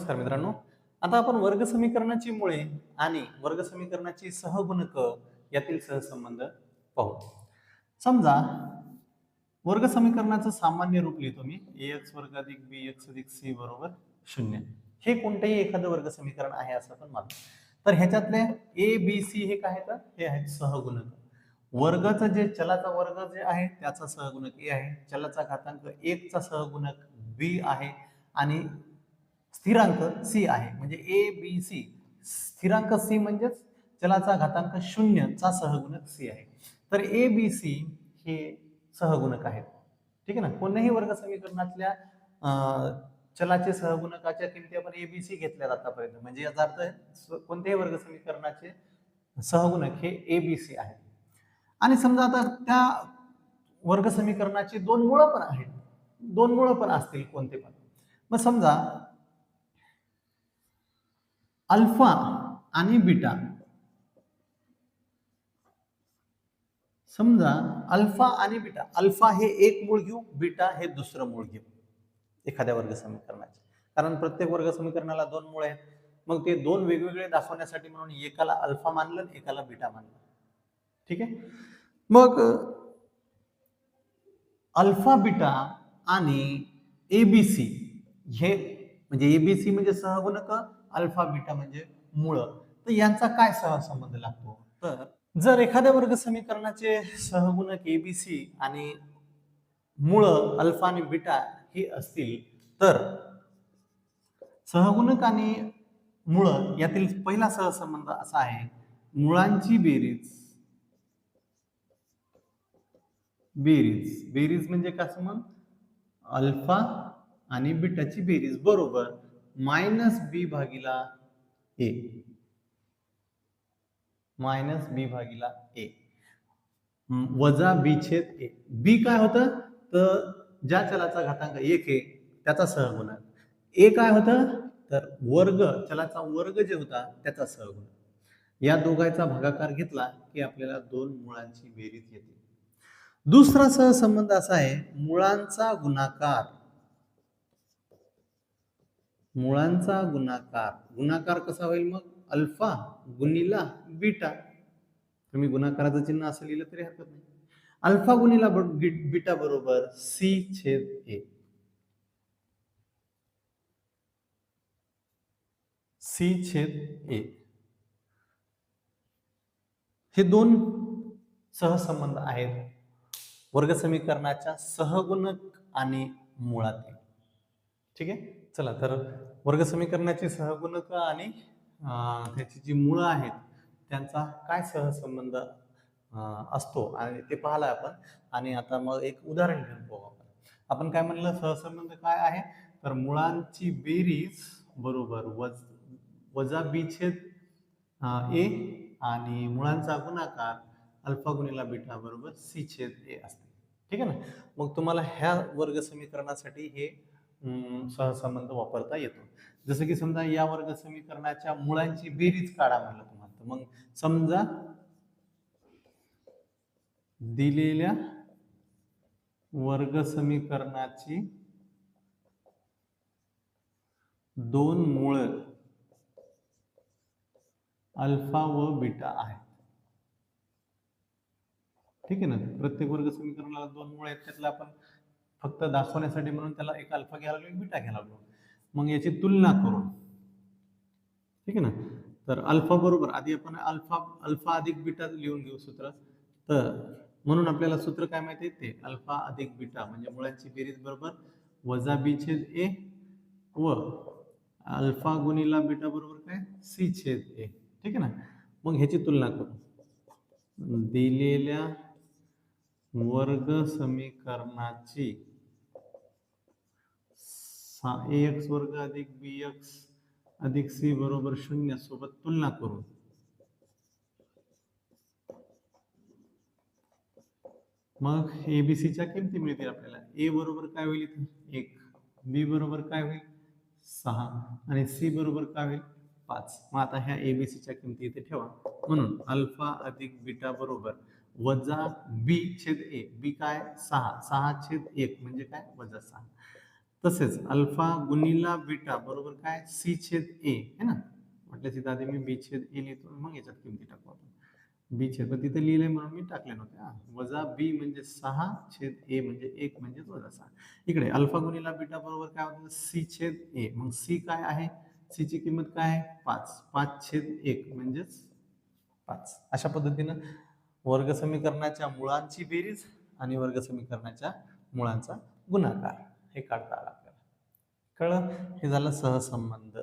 नमस्कार मित्रांनो. आता आपण वर्ग समीकरणाची मुळे आणि वर्ग समीकरणाची सहगुणक यातील सहसंबंध पाहू. समजा वर्ग समीकरणाचं सामान्य रूप लिहितो मी ax वर्ग अधिक bx अधिक c बरोबर 0. हे कोणतेही एखादं वर्ग समीकरण आहे असं आपण मानतो. तर ह्याच्यातले a b c हे काय आहेत? हे आहेत सहगुणक. वर्गाचं जे चलाचा वर्ग जे आहे त्याचा सहगुणक a आहे, चलाचा घातांक 1 चा सहगुणक b आहे आणि स्थिरांक c आहे. म्हणजे a b c, स्थिरांक c म्हणजेच चलाचा घातांक 0 चा सहगुणक c आहे. तर a b c हे सहगुणक आहेत. ठीक आहे ना. कोणत्याही वर्ग समीकरणातल्या चलाचे सहगुणकाच्या किमती आपण a b c घेतल्या आतापर्यंत. म्हणजे याचा अर्थ कोणत्याही वर्ग समीकरणाचे सहगुणक हे a b c आहेत. आणि समजा आता त्या वर्ग समीकरणाची दोन मुळं पण आहेत, दोन मुळं पण असतील कोणते पण. मग समजा अल्फा आणि बीटा, समजा अल्फा आणि बीटा, अल्फा हे एक मूळ घेऊ, बीटा हे दुसरं मूळ घेऊ एखाद्या वर्ग समीकरणाचे. कारण प्रत्येक वर्ग समीकरणाला दोन मुळे आहेत. मग ते दोन वेगवेगळे दाखवण्यासाठी म्हणून एकाला अल्फा मानलं एकाला बीटा मानलं. ठीक आहे. मग अल्फा बीटा आणि एबीसी हे म्हणजे एबीसी म्हणजे सहगुणक, अल्फा बीटा म्हणजे मूळ. तर यांचा काय सहसंबंध लागतो? तर जर एखाद्या वर्ग समीकरणाचे सहगुणक एबीसी आणि मूळ अल्फा आणि बीटा ही असतील तर सहगुणक आणि मूळ यातील पहिला सहसंबंध असा आहे, मुळांची बेरीज. बेरीज बेरीज म्हणजे काय संबंध? अल्फा आणि बीटाची बेरीज बरोबर मायनस बी भागिला ए, मायनस बी भागिला ए वजा बी छेद ए. बी काय होतं? तर ज्या चलाचा घातांक 1 आहे त्याचा सहगुणक. ए काय होतं? तर वर्ग, चलाचा वर्ग जे होता त्याचा सहगुणक. या दोघांचा भागाकार घेतला की आपल्याला दोन मुळांची बेरीज येते. दुसरा सहसंबंध असा आहे, मुळांचा गुणाकार. मुळांचा गुणाकार, गुणाकार कसा होईल मग? अल्फा गुणिला बीटा. तुम्ही गुणाकाराचं चिन्ह असं लिहिलं तरी हरकत नाही. अल्फा गुणिला बीटा बरोबर सी छेद ए. सी छेद ए हे दोन सहसंबंध आहेत वर्ग समीकरणाच्या सहगुणक आणि मुळातील. ठीक आहे. चला तर वर्ग समीकरणाची सहगुणक आणि त्याची जी मुळं आहेत त्यांचा काय सहसंबंध असतो आणि ते पाहला आपण. आणि आता मग एक उदाहरण घेऊन पाहू आपण काय म्हणलं सहसंबंध काय आहे? तर मुळांची बेरीज बरोबर वजा बी छेद ए आणि मुळांचा गुणाकार अल्फा गुणिला बीटा बरोबर सी छेद ए असते. ठीक आहे ना. मग तुम्हाला ह्या वर्ग समीकरणासाठी हे सहसंबंध वापरता येतो. जसं की समजा या वर्ग समीकरणाच्या मुळांची बेरीज काढा म्हणलं तुम्हाला, तर मग समजा दिलेल्या वर्ग समीकरणाची दोन मूळ अल्फा व बीटा आहेत. ठीक आहे ना. प्रत्येक वर्ग समीकरणाला दोन मूळ आहेत, त्यातला आपण फक्त दाखवण्यासाठी म्हणून त्याला एक अल्फा घ्यायला लागलो, एक बीटा घ्यायला लागलो. मग याची तुलना करून, ठीक आहे ना. तर अल्फा बरोबर आधी आपण अल्फा अधिक बीटा लिहून घेऊ सूत्र. तर म्हणून आपल्याला सूत्र काय माहिती आहे? ते अल्फा अधिक बीटा म्हणजे मुळांची बेरीज बरोबर वजा बी छेद ए व अल्फा गुणिला बीटा बरोबर काय? सी छेद ए. ठीक आहे ना. मग ह्याची तुलना करू. दिलेल्या वर्ग समीकरणाची ax वर्ग अधिक bx अधिक c बरोबर 0 सोबत तुलना करून मग एबीसीच्या किमती मिळतील आपल्याला. ए बरोबर काय होईल इथे? 1, बी बरोबर काय होईल? 6 आणि सी बरोबर काय होईल? 5. मग आता ह्या एबीसीच्या किमती इथे ठेवा. म्हणून अल्फा अधिक बीटा बरोबर वजा बी छेद ए. बी काय? 6, 6 छेद 1 म्हणजे काय? वजा 6. तसेच अल्फा गुणिला बीटा बरोबर काय सी छेद ए है ना. म्हटलं तिथं आधी मी बी छेद ए लिहितो मग याच्यात किमती टाकू आपण. बी छेद पण तिथे लिहिले म्हणून मी टाकले नव्हते. वजा बी म्हणजे 6 छेद ए म्हणजे 1 म्हणजे वजा 6. इकडे अल्फा गुणिला बीटा बरोबर काय होतं सी छेद ए. मग सी काय आहे, सी ची किंमत काय आहे 5. 5 छेद 1 म्हणजेच 5. अशा पद्धतीनं वर्ग समीकरणाच्या मुळांची बेरीज आणि वर्ग समीकरणाच्या मुळांचा गुणाकार हे काढता आला आपल्याला. कळलं? हे झालं सहसंबंध.